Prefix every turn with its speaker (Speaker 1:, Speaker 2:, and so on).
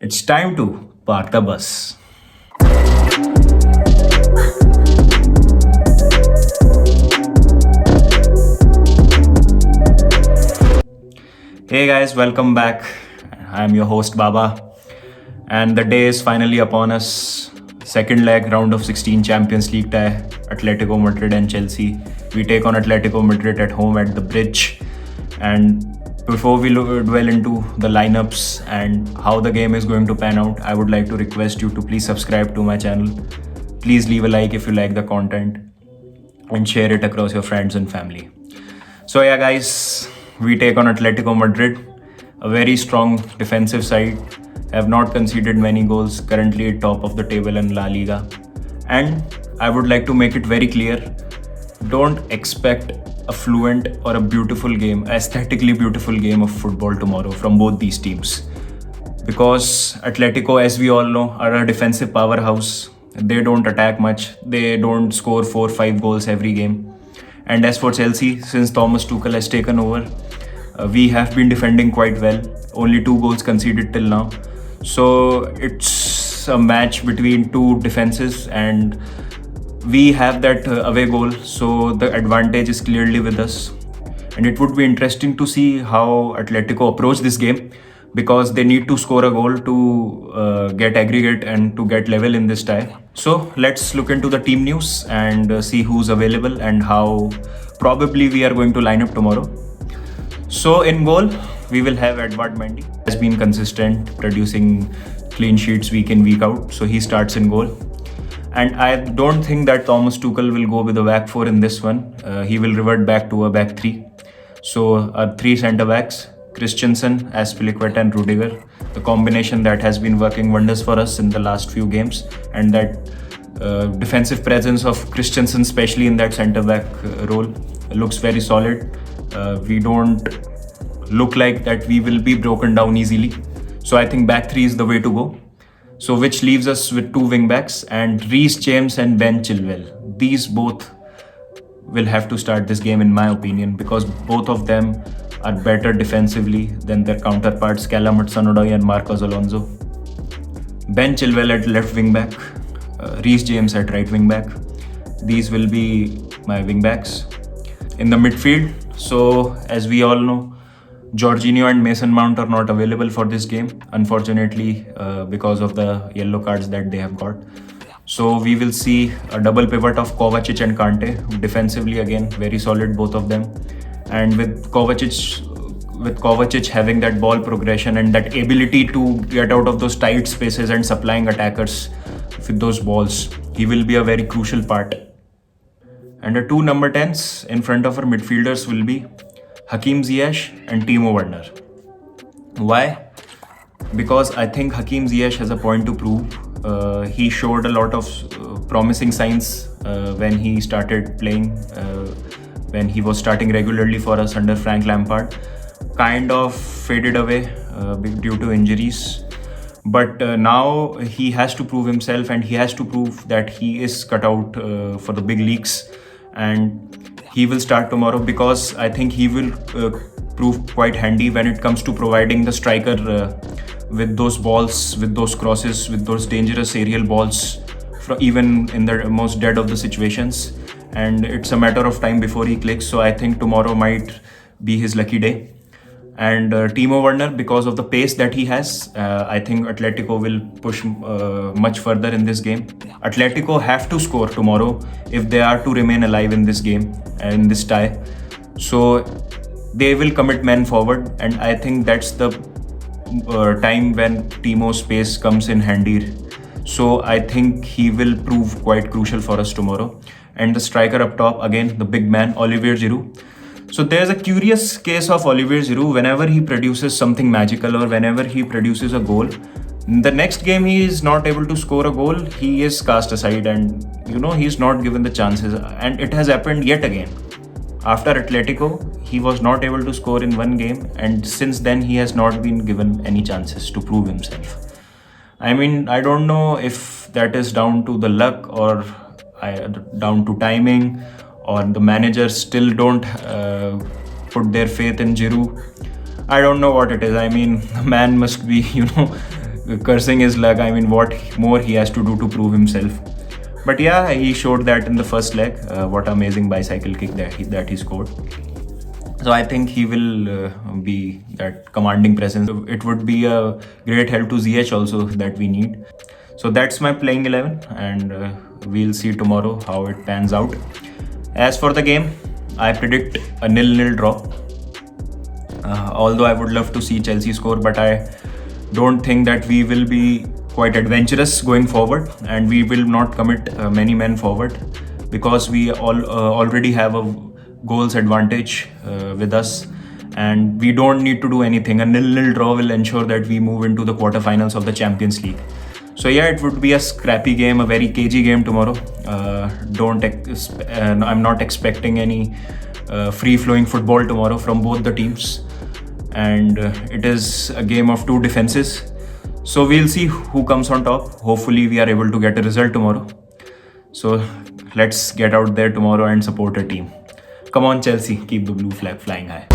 Speaker 1: It's time to park the bus. Hey guys, welcome back. I'm your host Baba, and the day is finally upon us. Second leg, round of 16 Champions League tie, Atletico Madrid and Chelsea. We take on Atletico Madrid at home at the Bridge. And before we dwell into the lineups and how the game is going to pan out, I would like to request you to please subscribe to my channel. Please leave a like if you like the content and share it across your friends and family. So yeah guys, we take on Atletico Madrid, a very strong defensive side, have not conceded many goals, currently at top of the table in La Liga. And I would like to make it very clear, don't expect a fluent or a beautiful game, aesthetically beautiful game of football tomorrow from both these teams. Because Atletico, as we all know, are a defensive powerhouse. They don't attack much, they don't score 4-5 goals every game. And as for Chelsea, since Thomas Tuchel has taken over, we have been defending quite well. Only 2 goals conceded till now. So it's a match between two defenses, and we have that away goal. So the advantage is clearly with us. And it would be interesting to see how Atletico approach this game, because they need to score a goal to get aggregate and to get level in this tie. So let's look into the team news and see who's available and how probably we are going to line up tomorrow. So in goal, we will have Edward Mendy. Has been consistent, producing clean sheets week in, week out. So he starts in goal. And I don't think that Thomas Tuchel will go with a back 4 in this one. He will revert back to a back 3. So 3 centre backs, Christensen, Azpilicueta and Rudiger. The combination that has been working wonders for us in the last few games. And that defensive presence of Christensen, especially in that centre back role, looks very solid. We don't look like that we will be broken down easily. So I think back 3 is the way to go. So which leaves us with 2 wing backs and Reece James and Ben Chilwell. These both will have to start this game in my opinion, because both of them are better defensively than their counterparts Callum Hudson-Odoi and Marcos Alonso. Ben Chilwell at left wing back, Reece James at right wing back. These will be my wing backs. In the midfield, so as we all know, Jorginho and Mason Mount are not available for this game, unfortunately, because of the yellow cards that they have got. So we will see a double pivot of Kovacic and Kante. Defensively, again, very solid, both of them. And with Kovacic having that ball progression and that ability to get out of those tight spaces and supplying attackers with those balls, he will be a very crucial part. And the 2 number 10s in front of our midfielders will be Hakim Ziyech and Timo Werner. Why? Because I think Hakim Ziyech has a point to prove. He showed a lot of promising signs when he started playing, when he was starting regularly for us under Frank Lampard. Kind of faded away due to injuries. But now he has to prove himself, and he has to prove that he is cut out for the big leagues. And he will start tomorrow, because I think he will prove quite handy when it comes to providing the striker with those balls, with those crosses, with those dangerous aerial balls, even in the most dead of the situations. And it's a matter of time before he clicks. So I think tomorrow might be his lucky day. And Timo Werner, because of the pace that he has, I think Atletico will push much further in this game. Atletico have to score tomorrow if they are to remain alive in this game and in this tie. So they will commit men forward, and I think that's the time when Timo's pace comes in handy. So I think he will prove quite crucial for us tomorrow. And the striker up top, again, the big man, Olivier Giroud. So there's a curious case of Olivier Giroud. Whenever he produces something magical or whenever he produces a goal, the next game he is not able to score a goal, he is cast aside, and he's not given the chances. And it has happened yet again. After Atletico, he was not able to score in one game, and since then he has not been given any chances to prove himself. I mean, I don't know if that is down to the luck or down to timing, or the managers still don't put their faith in Giroud. I don't know what it is. I mean, the man must be, cursing his luck. I mean, what more he has to do to prove himself. But yeah, he showed that in the first leg. What amazing bicycle kick that he scored. So I think he will be that commanding presence. It would be a great help to ZH also that we need. So that's my playing 11, and we'll see tomorrow how it pans out. As for the game, I predict a 0-0 draw. Although I would love to see Chelsea score, but I don't think that we will be quite adventurous going forward, and we will not commit many men forward because we already have a goals advantage with us, and we don't need to do anything. A 0-0 draw will ensure that we move into the quarterfinals of the Champions League. So yeah, it would be a scrappy game, a very cagey game tomorrow. I'm not expecting any free-flowing football tomorrow from both the teams, and it is a game of two defenses. So we'll see who comes on top. Hopefully we are able to get a result tomorrow. So let's get out there tomorrow and support our team. Come on, Chelsea, keep the blue flag flying high.